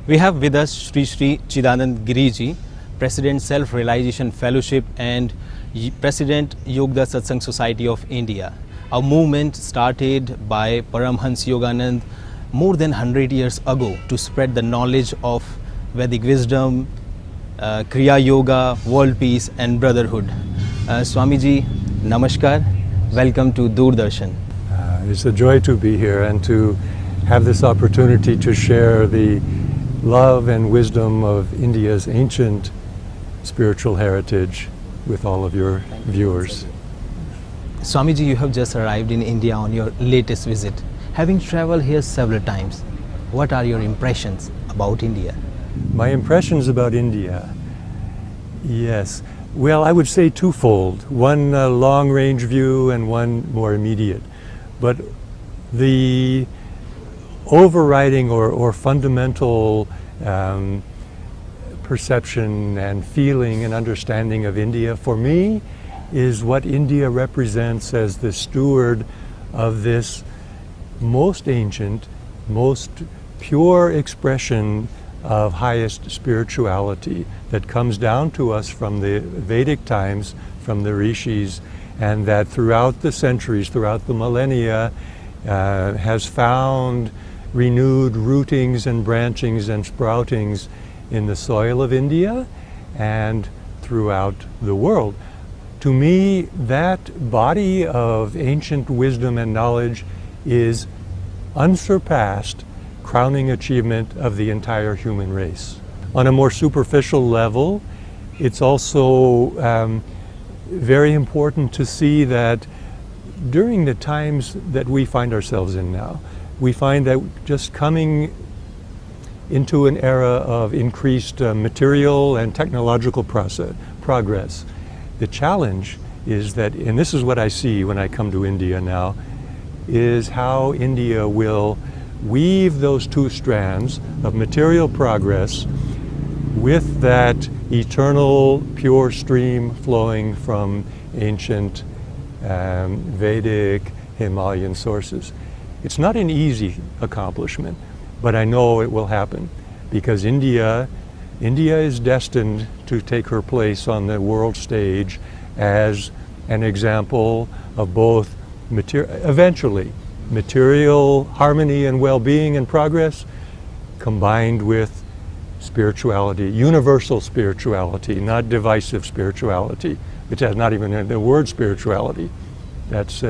We have with us Sri Chidanand Giriji, President Self-Realization Fellowship and President Yogda Satsang Society of India. A movement started by Paramhans Yoganand more than 100 years ago to spread the knowledge of Vedic wisdom, Kriya Yoga, world peace and brotherhood. Swamiji, Namaskar. Welcome to Doordarshan. It's a joy to be here and to have this opportunity to share the love and wisdom of India's ancient spiritual heritage with all of your viewers. Swamiji, you have just arrived in India on your latest visit. Having traveled here several times, what are your impressions about India? My impressions about India? Yes. Well, I would say twofold. One long-range view and one more immediate. But the overriding or fundamental perception and feeling and understanding of India for me is what India represents as the steward of this most ancient, most pure expression of highest spirituality that comes down to us from the Vedic times, from the rishis, and that throughout the centuries, throughout the millennia, has found renewed rootings and branchings and sproutings in the soil of India and throughout the world. To me, that body of ancient wisdom and knowledge is unsurpassed, crowning achievement of the entire human race. On a more superficial level, it's also very important to see that during the times that we find ourselves in now, we find that just coming into an era of increased material and technological progress, the challenge is that, and this is what I see when I come to India now, is how India will weave those two strands of material progress with that eternal pure stream flowing from ancient Vedic Himalayan sources. It's not an easy accomplishment, but I know it will happen because India is destined to take her place on the world stage as an example of both eventually material harmony and well-being and progress combined with spirituality, universal spirituality, not divisive spirituality, which has not even the word spirituality. That's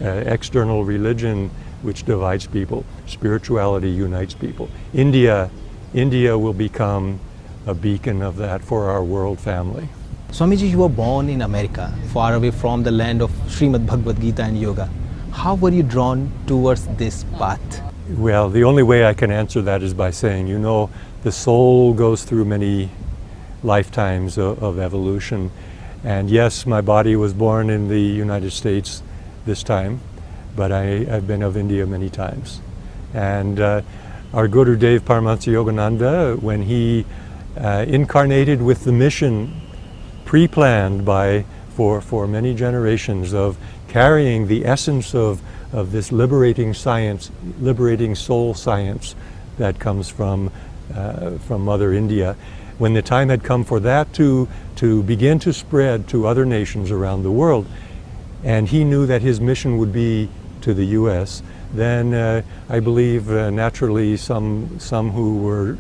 external religion which divides people. Spirituality unites people. India will become a beacon of that for our world family. Swamiji, you were born in America, far away from the land of Srimad Bhagavad Gita and yoga. How were you drawn towards this path? Well, the only way I can answer that is by saying, you know, the soul goes through many lifetimes of evolution. And yes, my body was born in the United States this time, but I've been of India many times. And our Guru Dev Paramahansa Yogananda, when he incarnated with the mission pre-planned for many generations of carrying the essence of this liberating science, liberating soul science that comes from Mother India, when the time had come for that to begin to spread to other nations around the world, and he knew that his mission would be to the U.S., then I believe naturally some who were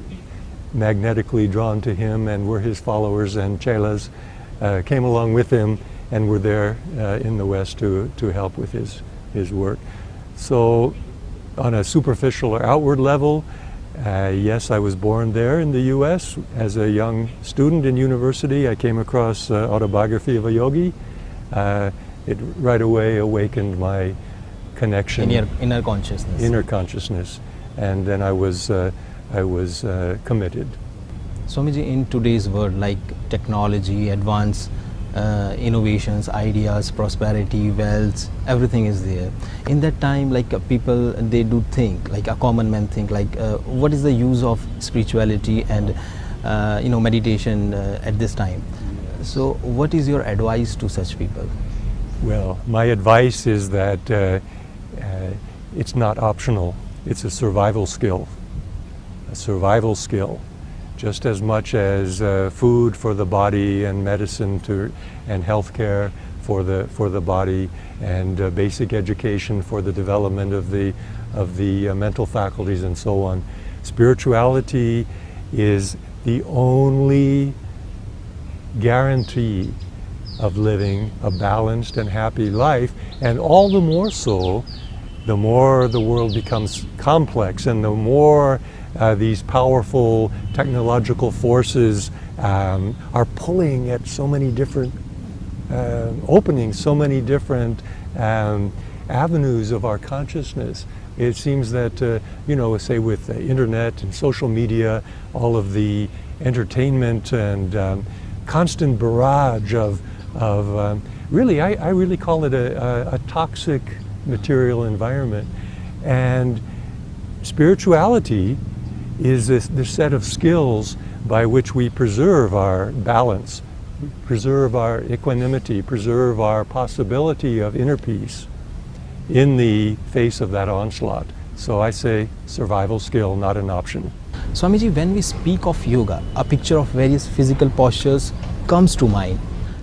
magnetically drawn to him and were his followers and chelas came along with him and were there in the West to help with his work. So on a superficial or outward level, yes, I was born there in the U.S. As a young student in university, I came across Autobiography of a Yogi. It right away awakened my connection. Inner consciousness. Inner consciousness. And then I was committed. Swamiji, in today's world, like technology, advanced innovations, ideas, prosperity, wealth, everything is there. In that time, like people, they do think, like a common man think, like what is the use of spirituality and meditation at this time? So what is your advice to such people? Well, my advice is that it's not optional. It's a survival skill. a survival skill, just as much as food for the body and medicine and healthcare for the body, and basic education for the development of the mental faculties and so on. Spirituality is the only guarantee of living a balanced and happy life, and all the more so the more the world becomes complex, and the more these powerful technological forces are pulling at so many different openings, so many different avenues of our consciousness. It seems that, say with the internet and social media, all of the entertainment and constant barrage of really, I really call it a toxic material environment. And spirituality is this set of skills by which we preserve our balance, preserve our equanimity, preserve our possibility of inner peace in the face of that onslaught. So I say survival skill, not an option. Swamiji, when we speak of yoga, a picture of various physical postures comes to mind.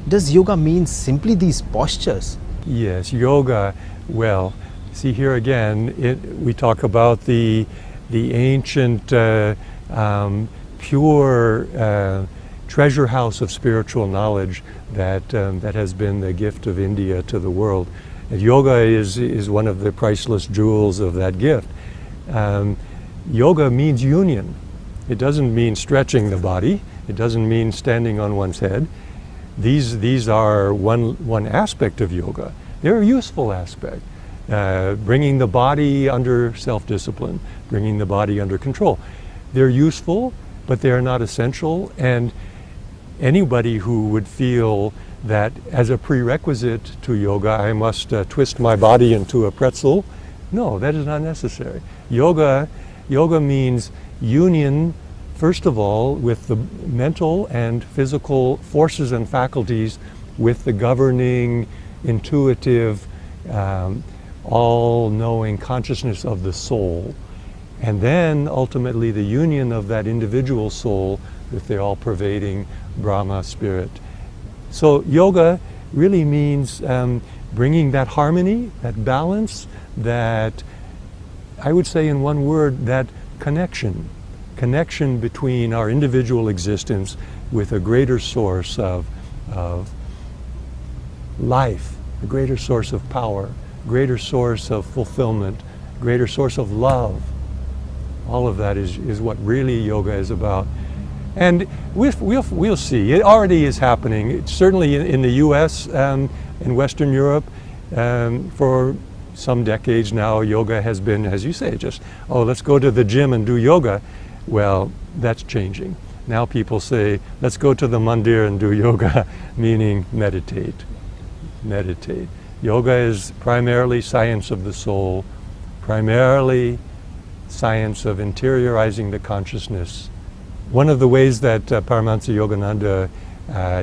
Does yoga mean simply these postures? Yes, yoga, well, see here again, we talk about the ancient, pure treasure house of spiritual knowledge that has been the gift of India to the world. And yoga is one of the priceless jewels of that gift. Yoga means union. It doesn't mean stretching the body. It doesn't mean standing on one's head. These are one aspect of yoga. They're a useful aspect. Bringing the body under self-discipline, bringing the body under control. They're useful, but they are not essential. And anybody who would feel that as a prerequisite to yoga, I must twist my body into a pretzel, no, that is not necessary. Yoga means union, first of all, with the mental and physical forces and faculties, with the governing, intuitive, all-knowing consciousness of the soul. And then ultimately the union of that individual soul with the all-pervading Brahma spirit. So yoga really means bringing that harmony, that balance, that, I would say in one word, that connection between our individual existence with a greater source of life, a greater source of power, greater source of fulfillment, greater source of love. All of that is what really yoga is about. And we'll see. It already is happening. It's certainly in the U.S. In Western Europe, for some decades now, yoga has been, as you say, just, let's go to the gym and do yoga. Well, that's changing. Now people say, let's go to the mandir and do yoga, meaning meditate. Meditate. Yoga is primarily science of the soul, primarily science of interiorizing the consciousness. One of the ways that Paramahansa Yogananda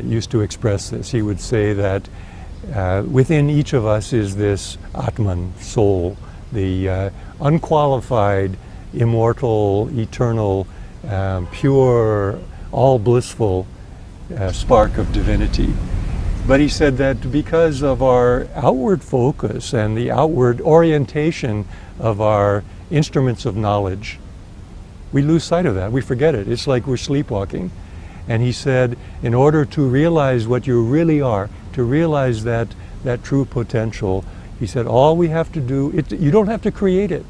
used to express this, he would say that within each of us is this Atman, soul, the unqualified, immortal, eternal, pure, all blissful spark of divinity. But he said that because of our outward focus and the outward orientation of our instruments of knowledge, we lose sight of that. We forget it. It's like we're sleepwalking. And he said, in order to realize what you really are, to realize that true potential, he said, all we have to do, you don't have to create it.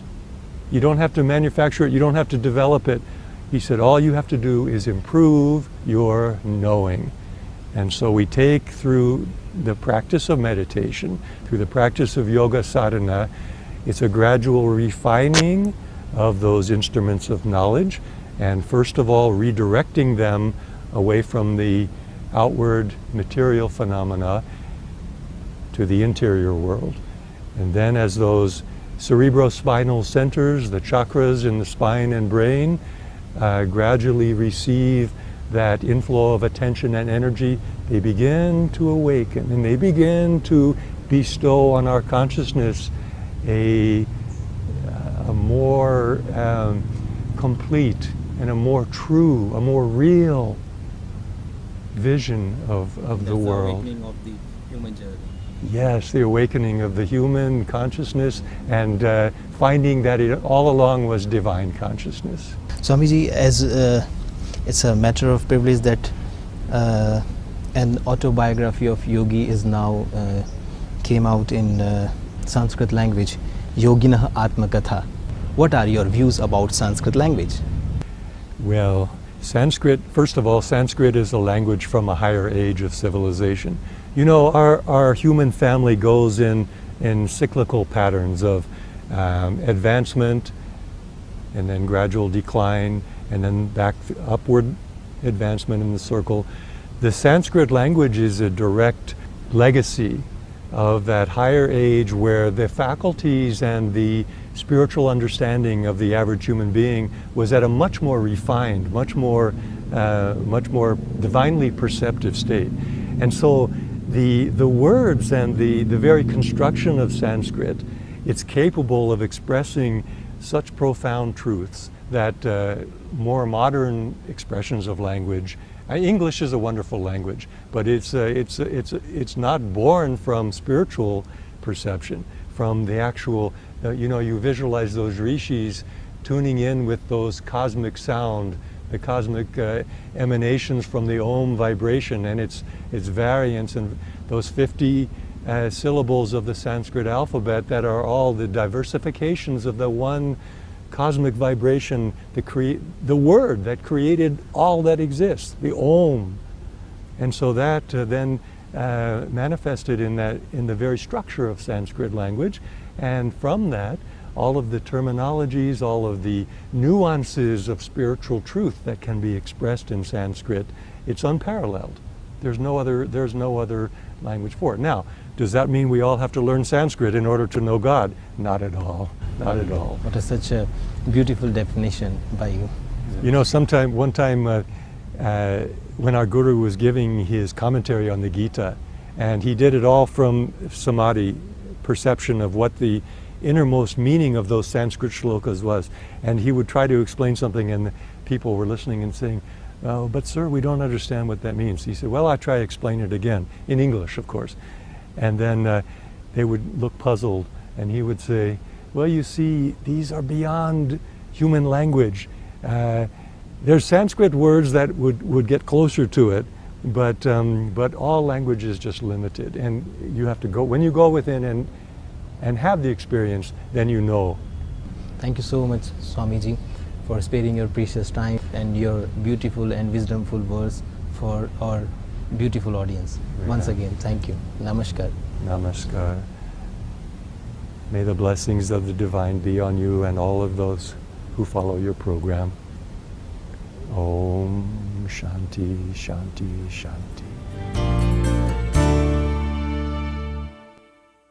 You don't have to manufacture it. You don't have to develop it. He said, all you have to do is improve your knowing. And so we take through the practice of meditation, through the practice of yoga sadhana, it's a gradual refining of those instruments of knowledge, and first of all redirecting them away from the outward material phenomena to the interior world. And then as those cerebrospinal centers, the chakras in the spine and brain, gradually receive that inflow of attention and energy, they begin to awaken and they begin to bestow on our consciousness a more complete and a more true, a more real vision of the world. The awakening of the human journey. Yes, the awakening of the human consciousness and finding that it all along was divine consciousness. Swamiji, as it's a matter of privilege that an autobiography of Yogi is now came out in Sanskrit language, Yoginah Atmakatha. What are your views about Sanskrit language? Well, Sanskrit, first of all, Sanskrit is a language from a higher age of civilization. You know, our human family goes in cyclical patterns of advancement and then gradual decline and then back upward advancement in the circle. The Sanskrit language is a direct legacy of that higher age where the faculties and the spiritual understanding of the average human being was at a much more refined, much more divinely perceptive state. And so the words and the very construction of Sanskrit, it's capable of expressing such profound truths that more modern expressions of language, English is a wonderful language, but it's not born from spiritual perception, from the actual, you visualize those rishis tuning in with those cosmic sound, the cosmic emanations from the Om vibration and its variants, and those 50 syllables of the Sanskrit alphabet that are all the diversifications of the one cosmic vibration, the word that created all that exists, the Om. And so that then manifested in the very structure of Sanskrit language, and from that all of the terminologies, all of the nuances of spiritual truth that can be expressed in Sanskrit, it's unparalleled. There's no other language for it. Now, does that mean we all have to learn Sanskrit in order to know God? Not at all. Not at all. What is such a beautiful definition by you. You know, one time when our Guru was giving his commentary on the Gita, and he did it all from samadhi, perception of what the innermost meaning of those Sanskrit shlokas was. And he would try to explain something and people were listening and saying, "Oh, but sir, we don't understand what that means." He said, "Well, I'll try to explain it again," in English, of course. And then they would look puzzled and he would say, "Well, you see, these are beyond human language. There's Sanskrit words that would get closer to it, but all language is just limited. And you have to go, when you go within and have the experience, then you know." Thank you so much, Swamiji, for sparing your precious time and your beautiful and wisdomful words for our beautiful audience. Once again, thank you. Namaskar. Namaskar. May the blessings of the divine be on you and all of those who follow your program. Om Shanti, Shanti, Shanti.